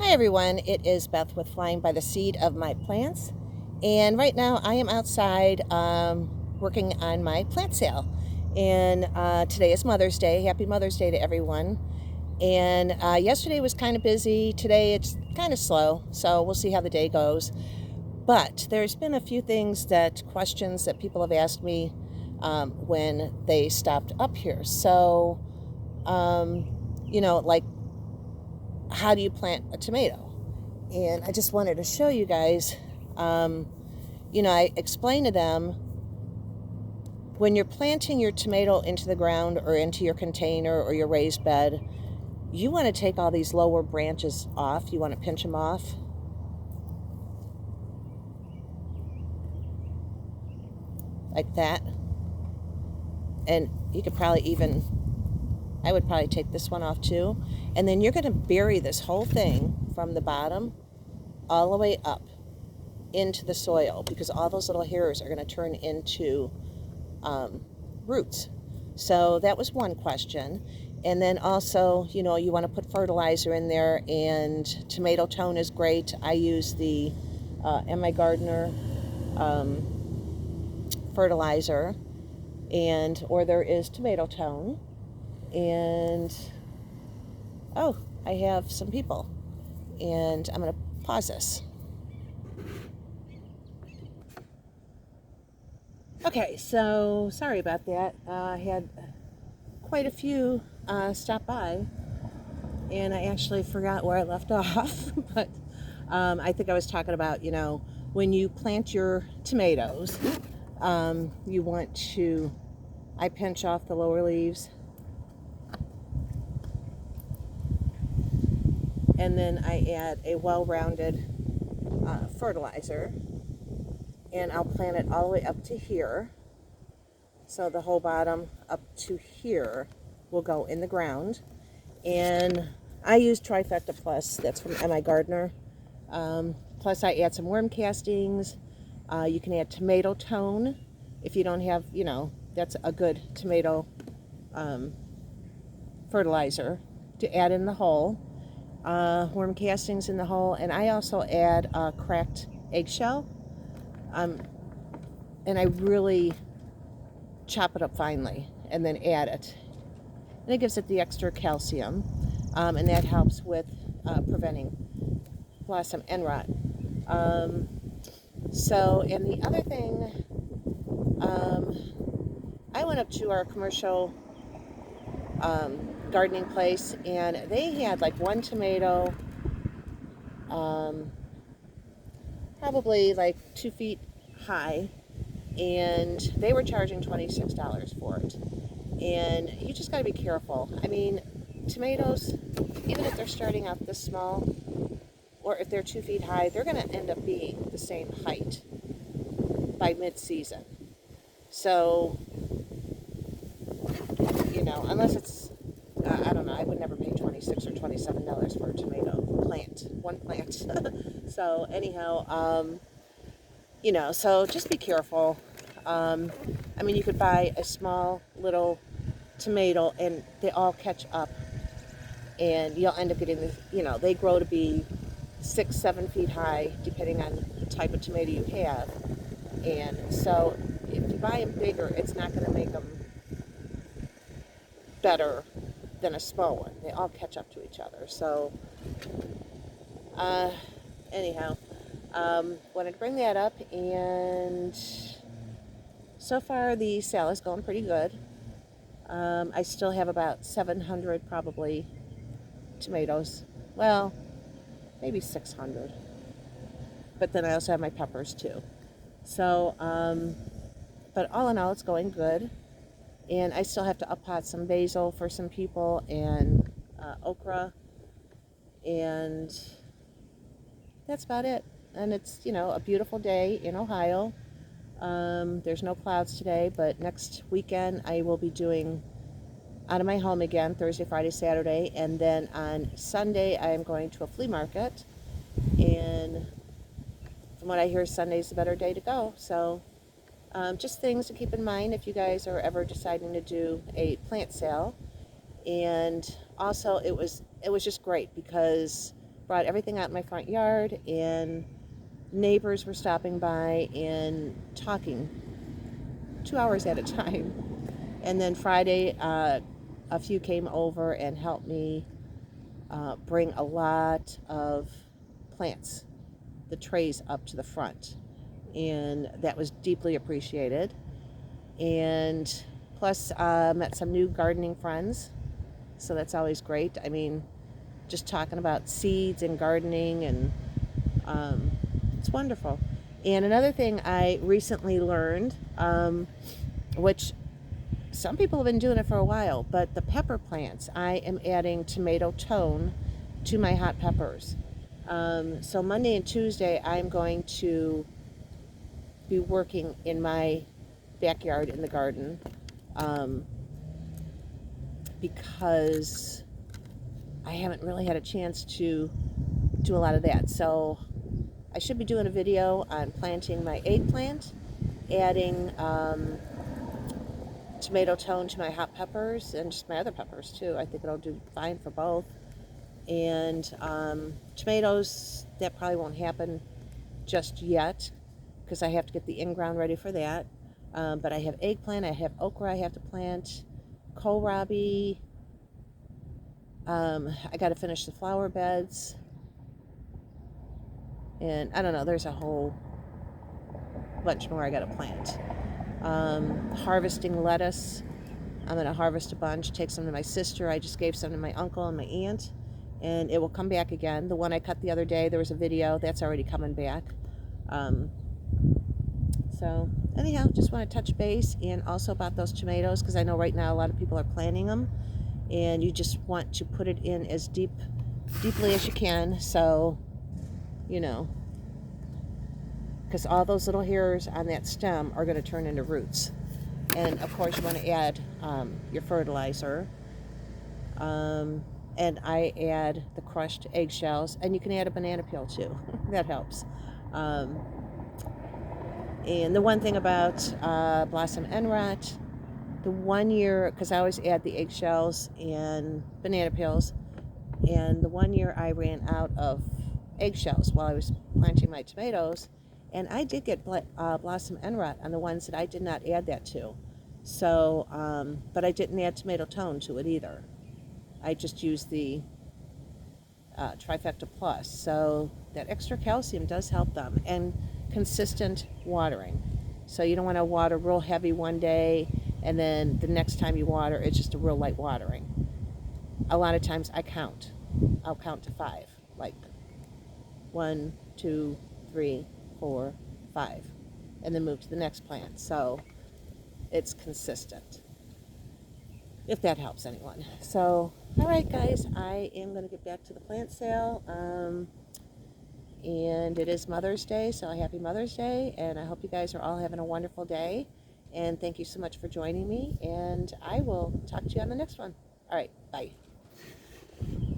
Hi everyone, it is Beth with Flying by the Seed of My Plants, and right now I am outside working on my plant sale. And today is Mother's Day. Happy Mother's Day to everyone. And yesterday was kind of busy. Today it's kind of slow, so we'll see how the day goes. But there's been a few questions that people have asked me when they stopped up here. So, like, how do you plant a tomato? And I just wanted to show you guys, I explained to them, when you're planting your tomato into the ground or into your container or your raised bed, you want to take all these lower branches off. You want to pinch them off. Like that. And you could probably I would probably take this one off too. And then you're going to bury this whole thing from the bottom all the way up into the soil, because all those little hairs are going to turn into roots. So that was one question. And then also, you want to put fertilizer in there, and tomato tone is great. I use the My Gardener fertilizer, or there is tomato tone. And I have some people, and I'm going to pause this. Okay, so sorry about that. I had quite a few stop by, and I actually forgot where I left off. But I think I was talking about, when you plant your tomatoes, you want to, I pinch off the lower leaves, and then I add a well-rounded fertilizer, and I'll plant it all the way up to here. So the whole bottom up to here will go in the ground. And I use Trifecta Plus. That's from My Gardener. Plus I add some worm castings. You can add tomato tone if you don't have, that's a good tomato fertilizer to add in the hole. Worm castings in the hole. And I also add cracked eggshell. And I really chop it up finely and then add it. And it gives it the extra calcium, and that helps with preventing blossom end rot. And the other thing, I went up to our commercial gardening place, and they had like one tomato, probably like 2 feet high, and they were charging $26 for it. And you just got to be careful. I mean, tomatoes, even if they're starting out this small, or if they're 2 feet high, they're going to end up being the same height by mid-season. So, unless it's, I don't know, I would never pay $26 or $27 for a tomato plant, one plant. So anyhow, so just be careful. You could buy a small little tomato and they all catch up, and you'll end up getting they grow to be 6-7 feet high depending on the type of tomato you have. And so if you buy them bigger, it's not going to make them better than a small one. They all catch up to each other. So anyhow, wanted to bring that up, and so far the sale is going pretty good. I still have about 700 probably tomatoes. Well, maybe 600. But then I also have my peppers too. So, but all in all, it's going good. And I still have to up-pot some basil for some people, and okra. And that's about it. And it's, a beautiful day in Ohio. There's no clouds today, but next weekend I will be doing out of my home again, Thursday, Friday, Saturday, and then on Sunday I am going to a flea market, and from what I hear, Sunday's a better day to go. So just things to keep in mind if you guys are ever deciding to do a plant sale. And also it was just great because brought everything out in my front yard, and neighbors were stopping by and talking 2 hours at a time. And then Friday, a few came over and helped me bring a lot of plants, the trays, up to the front. And that was deeply appreciated. And plus, met some new gardening friends. So that's always great. I mean, just talking about seeds and gardening, and it's wonderful. And another thing I recently learned, which some people have been doing it for a while, but the pepper plants, I am adding tomato tone to my hot peppers. So Monday and Tuesday, I'm going to be working in my backyard in the garden, because I haven't really had a chance to do a lot of that. So I should be doing a video on planting my eggplant, adding tomato tone to my hot peppers, and just my other peppers too. I think it'll do fine for both. And tomatoes, that probably won't happen just yet because I have to get the in-ground ready for that. But I have eggplant, I have okra I have to plant, kohlrabi. I got to finish the flower beds. And I don't know, there's a whole bunch more I got to plant. Harvesting lettuce. I'm going to harvest a bunch, take some to my sister. I just gave some to my uncle and my aunt, and it will come back again. The one I cut the other day, there was a video, that's already coming back. So anyhow, just want to touch base, and also about those tomatoes, because I know right now a lot of people are planting them, and you just want to put it in as deeply as you can, so you know, because all those little hairs on that stem are going to turn into roots. And of course you want to add your fertilizer, and I add the crushed eggshells, and you can add a banana peel too. That helps. And the one thing about blossom end rot, the 1 year, because I always add the eggshells and banana peels, and the 1 year I ran out of eggshells while I was planting my tomatoes, and I did get blossom end rot on the ones that I did not add that to. So, but I didn't add tomato tone to it either. I just used the Trifecta Plus. So that extra calcium does help them, and consistent watering. So you don't want to water real heavy one day, and then the next time you water, it's just a real light watering. A lot of times I'll count to 5, like 1, 2, 3, 4, 5, and then move to the next plant. So it's consistent, if that helps anyone. So, all right, guys, I am going to get back to the plant sale. And it is Mother's Day, so happy Mother's Day, and I hope you guys are all having a wonderful day. And thank you so much for joining me, and I will talk to you on the next one. All right, bye.